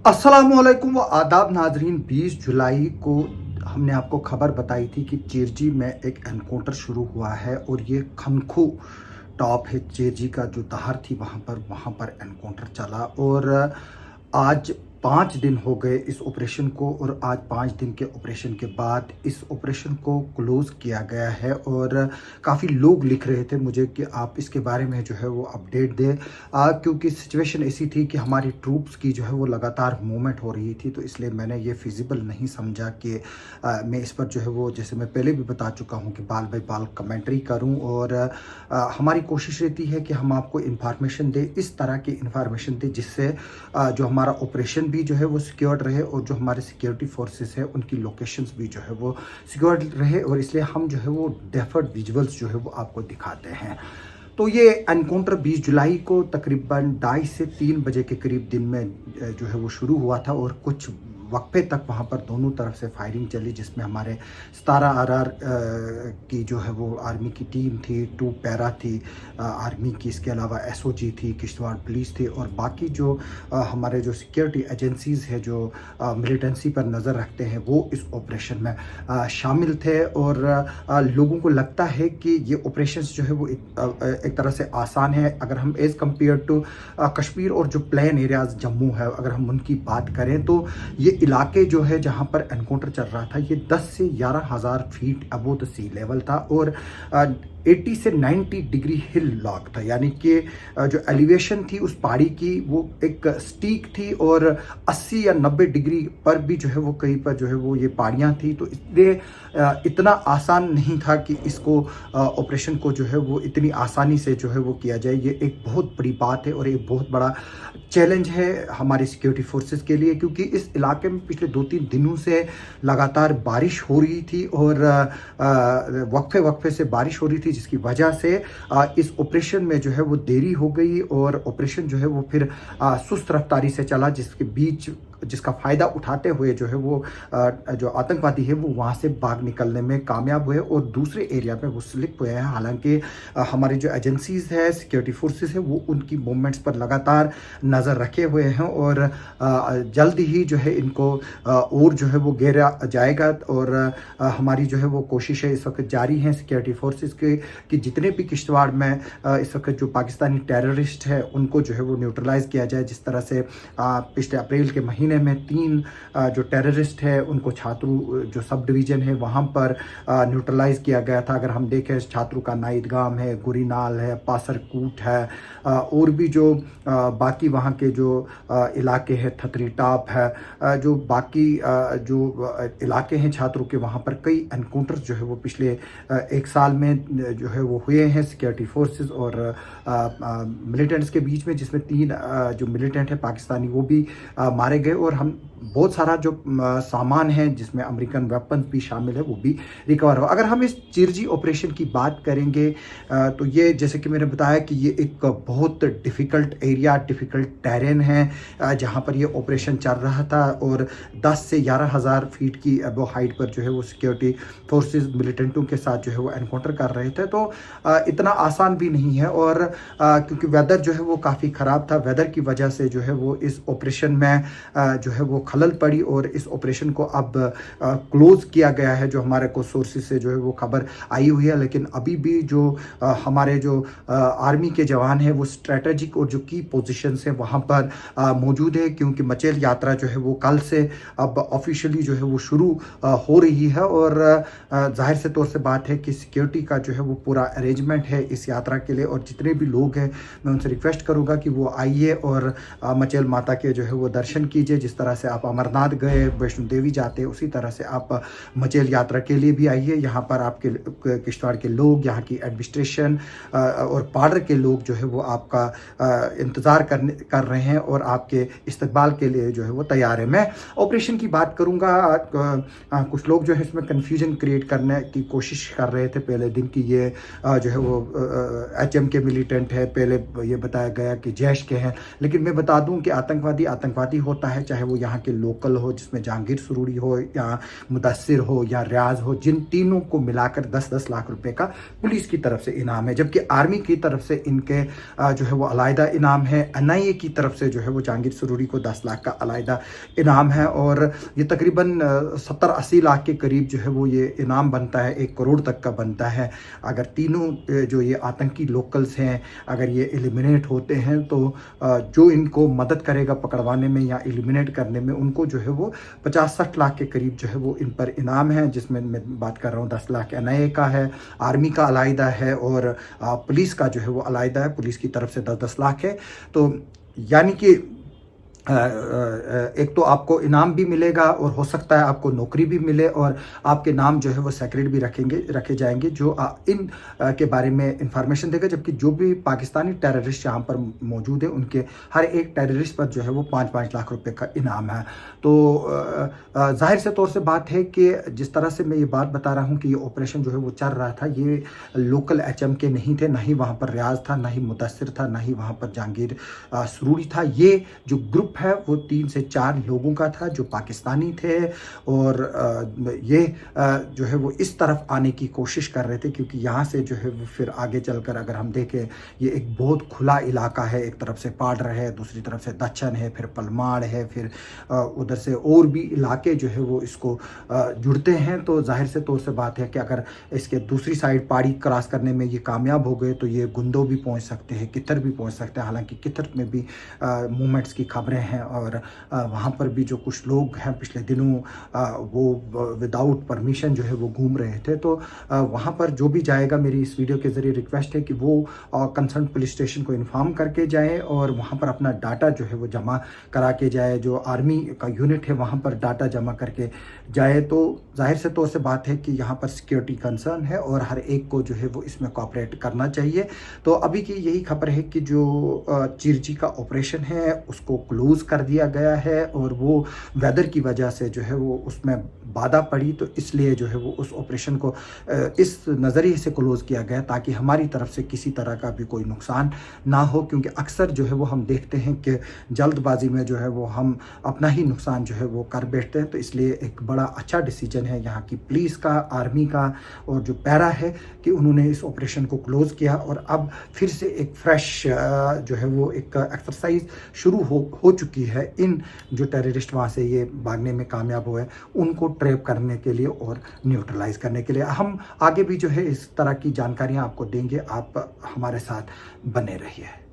अस्सलामुअलैकुम व आदाब नाजरीन। 20 जुलाई को हमने आपको खबर बताई थी कि चेरजी में एक एनकाउंटर शुरू हुआ है और ये खनखू टॉप है चेरजी का जो दहार थी वहाँ पर एनकाउंटर चला। और आज 5 दिन हो गए इस ऑपरेशन को और आज 5 दिन के ऑपरेशन के बाद इस ऑपरेशन को क्लोज़ किया गया है। और काफ़ी लोग लिख रहे थे मुझे कि आप इसके बारे में जो है वो अपडेट दें, क्योंकि सिचुएशन ऐसी थी कि हमारी ट्रूप्स की जो है वो लगातार मूवमेंट हो रही थी। तो इसलिए मैंने ये फिजिबल नहीं समझा कि मैं इस पर जो है वो, जैसे मैं पहले भी बता चुका हूँ, कि बाल बाय बाल कमेंट्री करूँ। और हमारी कोशिश रहती है कि हम आपको इन्फॉर्मेशन दें, इस तरह की इन्फॉर्मेशन दें जिससे जो हमारा ऑपरेशन भी जो है वो सिक्योर्ड रहे और जो हमारे सिक्योरिटी फोर्सेस है उनकी लोकेशंस भी जो है वो सिक्योर्ड रहे। और इसलिए हम जो है वो डेफर्ड विजुअल्स जो है वो आपको दिखाते हैं। तो ये एनकाउंटर 20 जुलाई को तकरीबन 2:30 से 3 बजे के करीब दिन में जो है वो शुरू हुआ था और कुछ वक्फे तक वहाँ पर दोनों तरफ से फायरिंग चली, जिसमें हमारे 17 आरआर की जो है वो आर्मी की टीम थी, 2 पैरा थी आर्मी की, इसके अलावा एसओजी थी, किश्तवाड़ पुलिस थी और बाकी जो हमारे जो सिक्योरिटी एजेंसीज़ है जो मिलिटेंसी पर नज़र रखते हैं वो इस ऑपरेशन में शामिल थे। और लोगों को लगता है कि ये ऑपरेशंस जो है वो एक तरह से आसान है अगर हम एज़ कम्पेयर टू कश्मीर और जो प्लेन एरियाज़ जम्मू है अगर हम उनकी बात करें, तो ये इलाके जो है जहाँ पर एनकाउंटर चल रहा था ये 10 से 11,000 feet above the sea level था और 80 से 90 डिग्री हिल लॉक था, यानी कि जो एलिवेशन थी उस पहाड़ी की वो एक स्टीक थी और 80 या 90 डिग्री पर भी जो है वो कहीं पर जो है वो ये पहाड़ियाँ थी। तो इसलिए इतना आसान नहीं था कि इसको ऑपरेशन को जो है वो इतनी आसानी से जो है वो किया जाए। ये एक बहुत बड़ी बात है और एक बहुत बड़ा चैलेंज है हमारी सिक्योरिटी फोर्सेस के लिए, क्योंकि इस इलाके में पिछले 2-3 दिनों से लगातार बारिश हो रही थी और वक्फे से बारिश हो रही थी, जिसकी वजह से इस ऑपरेशन में जो है वो देरी हो गई और ऑपरेशन जो है वो फिर सुस्त रफ्तारी से चला, जिसका फ़ायदा उठाते हुए जो है वो जो आतंकवादी है वो वहाँ से भाग निकलने में कामयाब हुए और दूसरे एरिया में वो स्लिप हुए हैं। हालांकि हमारी जो एजेंसीज़ है, सिक्योरिटी फोर्सेस है, वो उनकी मूवमेंट्स पर लगातार नज़र रखे हुए हैं और जल्द ही जो है इनको और जो है वो घेरा जाएगा। और हमारी जो है वो कोशिश है इस वक्त जारी है सिक्योरिटी फोर्सेस के कि जितने भी किश्तवाड़ में इस वक्त जो पाकिस्तानी टेररिस्ट है उनको जो है वो न्यूट्रलाइज़ किया जाए। जिस तरह से पिछले अप्रैल के महीने में 3 जो टेररिस्ट है उनको छात्रू जो सब डिवीज़न है वहाँ पर न्यूट्रलाइज़ किया गया था। अगर हम देखें छात्रू का नाइदगाम है, गुरीनाल है, पासरकूट है और भी जो बाकी वहाँ के जो इलाके हैं, थतरी टॉप है, जो बाकी जो इलाके हैं छात्रों के, वहाँ पर कई एनकाउंटर्स जो है वो पिछले 1 साल में जो है वो हुए हैं सिक्योरिटी फोर्सेस और मिलिटेंट्स के बीच में, जिसमें 3 जो मिलिटेंट है पाकिस्तानी वो भी मारे गए और हम बहुत सारा जो सामान है जिसमें अमेरिकन वेपन्स भी शामिल है वो भी रिकवर हो। अगर हम इस चिरजी ऑपरेशन की बात करेंगे तो ये, जैसे कि मैंने बताया, कि ये एक बहुत डिफ़िकल्ट एरिया, डिफ़िकल्ट टेरेन है जहाँ पर ये ऑपरेशन चल रहा था और 10 से 11,000 फीट की अबो हाइट पर जो है वो सिक्योरिटी फोर्सेस मिलिटेंटों के साथ जो है वो एनकाउंटर कर रहे थे। तो इतना आसान भी नहीं है और क्योंकि वेदर जो है वो काफ़ी ख़राब था, वेदर की वजह से जो है वो इस ऑपरेशन में जो है वो खलल पड़ी और इस ऑपरेशन को अब क्लोज़ किया गया है, जो हमारे को सोर्सेज से जो है वो खबर आई हुई है। लेकिन अभी भी जो हमारे जो आर्मी के जवान हैं वो स्ट्रेटेजिक और जो की पोजीशंस हैं वहाँ पर मौजूद है, क्योंकि मचेल यात्रा जो है वो कल से अब ऑफिशियली जो है वो शुरू हो रही है और जाहिर से तौर से बात है कि सिक्योरिटी का जो है वो पूरा अरेंजमेंट है इस यात्रा के लिए। और जितने भी लोग हैं मैं उनसे रिक्वेस्ट करूँगा कि वो आइए और मचेल माता के जो है वो दर्शन कीजिए। जिस तरह से आप अमरनाथ गए, वैष्णो देवी जाते हैं, उसी तरह से आप मचेल यात्रा के लिए भी आइए। यहाँ पर आपके किश्तवाड़ के लोग, यहाँ की एडमिनिस्ट्रेशन और बॉर्डर के लोग जो है वो आपका इंतज़ार कर रहे हैं और आपके इस्तकबाल के लिए जो है वो तैयार है। मैं ऑपरेशन की बात करूँगा, कुछ लोग जो है इसमें कन्फ्यूजन क्रिएट करने की कोशिश कर रहे थे पहले दिन की ये जो है वो HM के मिलिटेंट है, पहले ये बताया गया कि जैश के हैं। लेकिन मैं बता दूं कि आतंकवादी होता है, चाहे वो यहाँ के लोकल हो, जिसमें जहांगीर सुरूरी हो या मुदस्सिर हो या रियाज हो, जिन तीनों को मिलाकर 10-10 लाख रुपए का पुलिस की तरफ से इनाम है। जबकि आर्मी की तरफ से इनके जो है वो अलहदा इनाम है। NIA की तरफ से जो है वो जहांगीर सुरूरी को 10 लाख का अलहदा इनाम है और ये तकरीबन 70-80 लाख के करीब जो है वो ये इनाम बनता है, 1 करोड़ तक का बनता है। अगर तीनों जो ये आतंकी लोकल्स हैं अगर ये एलिमिनेट होते हैं तो जो इनको मदद करेगा पकड़वाने में या एलिमिनेट करने में, उनको जो है वो 50-60 लाख के करीब जो है वो इन पर इनाम है, जिसमें मैं बात कर रहा हूँ 10 लाख NIA का है, आर्मी का अलहदा है और पुलिस का जो है वो अलहदा है, पुलिस की तरफ से 10-10 लाख है। तो यानी कि एक तो आपको इनाम भी मिलेगा और हो सकता है आपको नौकरी भी मिले और आपके नाम जो है वो सेक्रेट भी रखे जाएंगे जो इन के बारे में इंफॉर्मेशन देगा। जबकि जो भी पाकिस्तानी टेररिस्ट यहाँ पर मौजूद है उनके हर एक टेररिस्ट पर जो है वो 5-5 लाख रुपए का इनाम है। तो जाहिर से तौर से बात है कि जिस तरह से मैं ये बात बता रहा हूँ कि ये ऑपरेशन जो है वो चल रहा था, ये लोकल HM के नहीं थे, ना ही वहाँ पर रियाज था, ना ही मुदस्सिर था, ना ही वहाँ पर जहांगीर सुरूरी था। ये जो ग्रुप है वो 3 से 4 लोगों का था जो पाकिस्तानी थे और ये जो है वो इस तरफ आने की कोशिश कर रहे थे, क्योंकि यहाँ से जो है वो फिर आगे चलकर अगर हम देखें ये एक बहुत खुला इलाका है। एक तरफ से पाडर है, दूसरी तरफ से दच्छन है, फिर पलमाड़ है, फिर उधर से और भी इलाके जो है वो इसको जुड़ते हैं। तो जाहिर से तौर से बात है कि अगर इसके दूसरी साइड पहाड़ी क्रॉस करने में ये कामयाब हो गए तो ये गुंदो भी पहुँच सकते हैं, कितर भी पहुँच सकते हैं। हालांकि कितर में भी मूवमेंट्स की खबरें हैं और वहाँ पर भी जो कुछ लोग हैं पिछले दिनों वो विदाउट परमिशन जो है वो घूम रहे थे। तो वहाँ पर जो भी जाएगा, मेरी इस वीडियो के ज़रिए रिक्वेस्ट है कि वो कंसर्न पुलिस स्टेशन को इन्फॉर्म करके जाए और वहाँ पर अपना डाटा जो है वो जमा करा के जाए। जो आर्मी का यूनिट है वहाँ पर डाटा जमा करके जाए। तो जाहिर से तौर से बात है कि यहाँ पर सिक्योरिटी कंसर्न है और हर एक को जो है वो इसमें कोऑपरेट करना चाहिए। तो अभी की यही खबर है कि जो चिरजी का ऑपरेशन है उसको क्लोज कर दिया गया है और वो वेदर की वजह से जो है वो उसमें बाधा पड़ी, तो इसलिए जो है वो उस ऑपरेशन को इस नज़रिए से क्लोज किया गया ताकि हमारी तरफ से किसी तरह का भी कोई नुकसान ना हो। क्योंकि अक्सर जो है वो हम देखते हैं कि जल्दबाजी में जो है वो हम अपना ही नुकसान जो है वो कर बैठते हैं। तो इसलिए एक बड़ा अच्छा डिसीजन है यहाँ की पुलिस का, आर्मी का और जो पैरा है कि उन्होंने इस ऑपरेशन को क्लोज किया और अब फिर से एक फ्रेश जो है वो एक एक्सरसाइज शुरू हो चुकी है। इन जो टेररिस्ट वहाँ से ये भागने में कामयाब हुए उनको ट्रैप करने के लिए और न्यूट्रलाइज करने के लिए हम आगे भी जो है इस तरह की जानकारियाँ आपको देंगे। आप हमारे साथ बने रहिए।